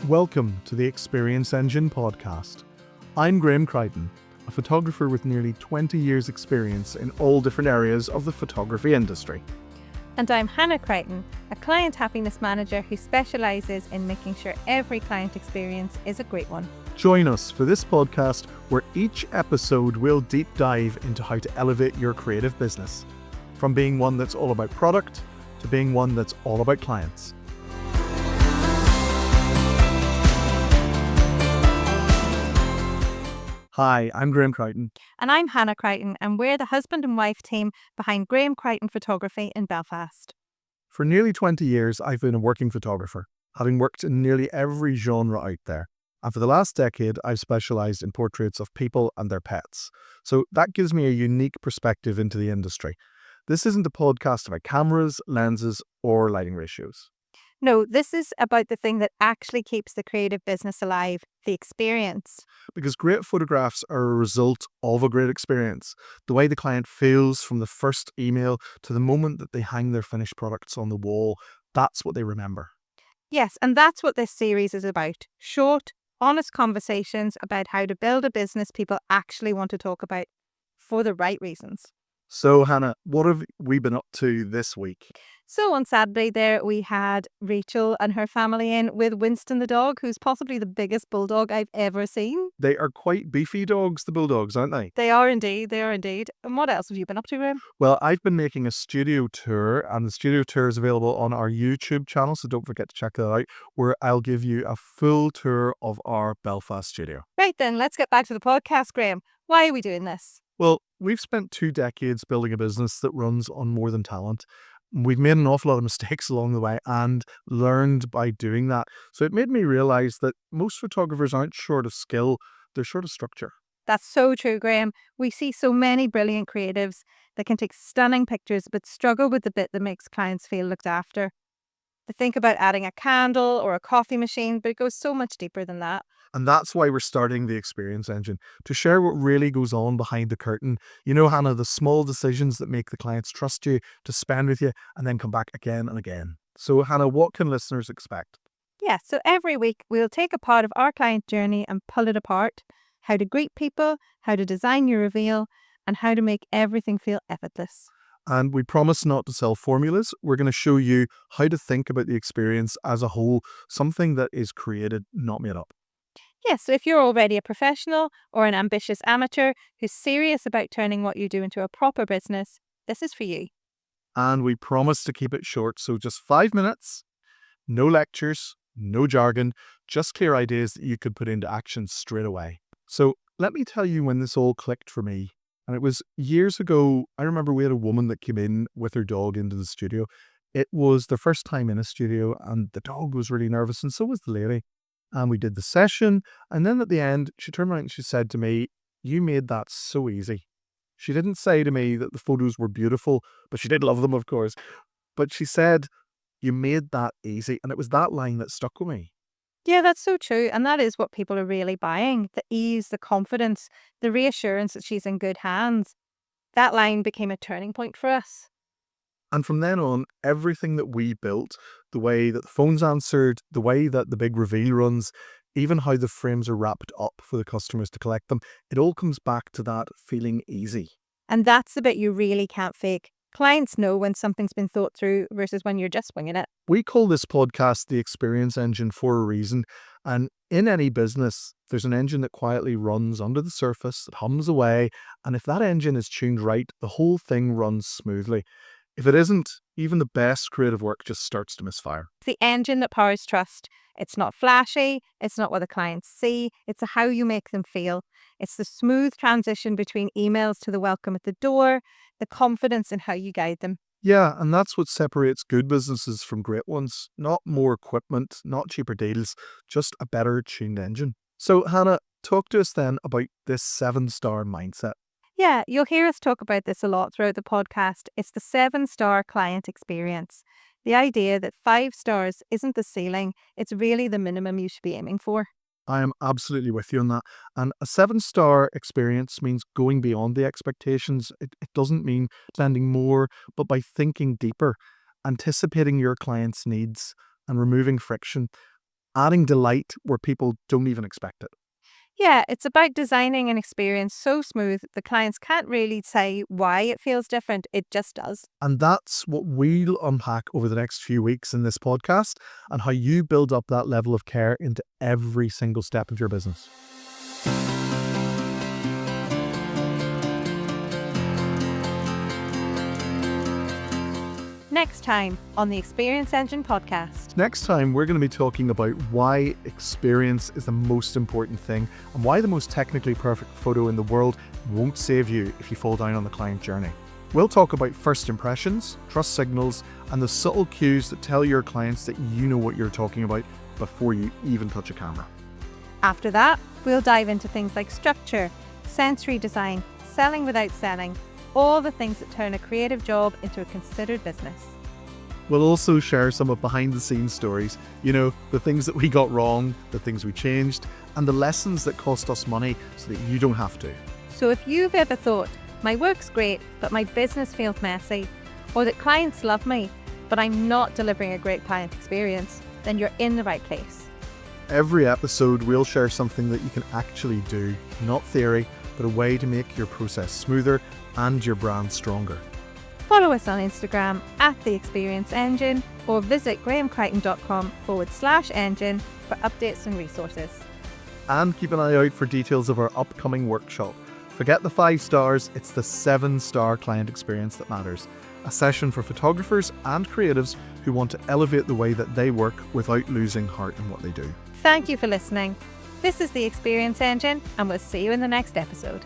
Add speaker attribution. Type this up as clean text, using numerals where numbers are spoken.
Speaker 1: Welcome to the Experience Engine podcast. I'm Graham Crichton, a photographer with nearly 20 years experience in all different areas of the photography industry.
Speaker 2: And I'm Hannah Crichton, a client happiness manager who specialises in making sure every client experience is a great one.
Speaker 1: Join us for this podcast where each episode will deep dive into how to elevate your creative business, from being one that's all about product to being one that's all about clients. Hi, I'm Graham Crichton.
Speaker 2: And I'm Hannah Crichton, and we're the husband and wife team behind Graham Crichton Photography in Belfast.
Speaker 1: For nearly 20 years, I've been a working photographer, having worked in nearly every genre out there. And for the last decade, I've specialised in portraits of people and their pets. So that gives me a unique perspective into the industry. This isn't a podcast about cameras, lenses, or lighting ratios.
Speaker 2: No, this is about the thing that actually keeps the creative business alive, the experience.
Speaker 1: Because great photographs are a result of a great experience. The way the client feels from the first email to the moment that they hang their finished products on the wall, that's what they remember.
Speaker 2: Yes, and that's what this series is about. Short, honest conversations about how to build a business people actually want to talk about for the right reasons.
Speaker 1: So, Hannah, what have we been up to this week?
Speaker 2: So on Saturday there, we had Rachel and her family in with Winston the dog, who's possibly the biggest bulldog I've ever seen.
Speaker 1: They are quite beefy dogs, the bulldogs, aren't they?
Speaker 2: They are indeed. And what else have you been up to, Graham?
Speaker 1: Well, I've been making a studio tour, and the studio tour is available on our YouTube channel, so don't forget to check that out, where I'll give you a full tour of our Belfast studio.
Speaker 2: Right then, let's get back to the podcast, Graham. Why are we doing this?
Speaker 1: Well, we've spent 2 decades building a business that runs on more than talent. We've made an awful lot of mistakes along the way and learned by doing that. So it made me realize that most photographers aren't short of skill, they're short of structure.
Speaker 2: That's so true, Graham. We see so many brilliant creatives that can take stunning pictures but struggle with the bit that makes clients feel looked after. They think about adding a candle or a coffee machine, but it goes so much deeper than that.
Speaker 1: And that's why we're starting the Experience Engine, to share what really goes on behind the curtain. You know, Hannah, the small decisions that make the clients trust you, to spend with you, and then come back again and again. So, Hannah, what can listeners expect?
Speaker 2: Yeah, so every week we'll take a part of our client journey and pull it apart. How to greet people, how to design your reveal, and how to make everything feel effortless.
Speaker 1: And we promise not to sell formulas. We're going to show you how to think about the experience as a whole, something that is created, not made up.
Speaker 2: Yes, so if you're already a professional or an ambitious amateur who's serious about turning what you do into a proper business, this is for you.
Speaker 1: And we promise to keep it short, so just 5 minutes, no lectures, no jargon, just clear ideas that you could put into action straight away. So let me tell you when this all clicked for me. And it was years ago. I remember we had a woman that came in with her dog into the studio. It was their first time in a studio, and the dog was really nervous, and so was the lady. And we did the session, and then at the end, she turned around and she said to me, "You made that so easy." She didn't say to me that the photos were beautiful, but she did love them, of course. But she said, "You made that easy." And it was that line that stuck with me.
Speaker 2: Yeah, that's so true. And that is what people are really buying. The ease, the confidence, the reassurance that she's in good hands. That line became a turning point for us.
Speaker 1: And from then on, everything that we built, the way that the phones answered, the way that the big reveal runs, even how the frames are wrapped up for the customers to collect them, it all comes back to that feeling easy.
Speaker 2: And that's the bit you really can't fake. Clients know when something's been thought through versus when you're just winging it.
Speaker 1: We call this podcast the Experience Engine for a reason. And in any business, there's an engine that quietly runs under the surface, that hums away. And if that engine is tuned right, the whole thing runs smoothly. If it isn't, even the best creative work just starts to misfire.
Speaker 2: The engine that powers trust. It's not flashy. It's not what the clients see. It's how you make them feel. It's the smooth transition between emails to the welcome at the door, the confidence in how you guide them.
Speaker 1: Yeah, and that's what separates good businesses from great ones. Not more equipment, not cheaper deals, just a better tuned engine. So, Hannah, talk to us then about this 7-star mindset.
Speaker 2: Yeah, you'll hear us talk about this a lot throughout the podcast. It's the 7-star client experience. The idea that 5 stars isn't the ceiling, it's really the minimum you should be aiming for.
Speaker 1: I am absolutely with you on that. And a 7-star experience means going beyond the expectations. It doesn't mean spending more, but by thinking deeper, anticipating your client's needs and removing friction. adding delight where people don't even expect it.
Speaker 2: Yeah, it's about designing an experience so smooth the clients can't really say why it feels different, it just does.
Speaker 1: And that's what we'll unpack over the next few weeks in this podcast, and how you build up that level of care into every single step of your business.
Speaker 2: Next time on the Experience Engine podcast.
Speaker 1: Next time, we're going to be talking about why experience is the most important thing, and why the most technically perfect photo in the world won't save you if you fall down on the client journey. We'll talk about first impressions, trust signals, and the subtle cues that tell your clients that you know what you're talking about before you even touch a camera.
Speaker 2: After that, we'll dive into things like structure, sensory design, selling without selling, all the things that turn a creative job into a considered business.
Speaker 1: We'll also share some of behind-the-scenes stories, the things that we got wrong, the things we changed, and the lessons that cost us money so that you don't have to.
Speaker 2: So if you've ever thought, my work's great, but my business feels messy, or that clients love me, but I'm not delivering a great client experience, then you're in the right place.
Speaker 1: Every episode, we'll share something that you can actually do, not theory, but a way to make your process smoother and your brand stronger.
Speaker 2: Follow us on Instagram @The Experience Engine or visit grahamcrichton.com/engine for updates and resources.
Speaker 1: And keep an eye out for details of our upcoming workshop. Forget the 5 stars, it's the 7-star client experience that matters. A session for photographers and creatives who want to elevate the way that they work without losing heart in what they do.
Speaker 2: Thank you for listening. This is The Experience Engine, and we'll see you in the next episode.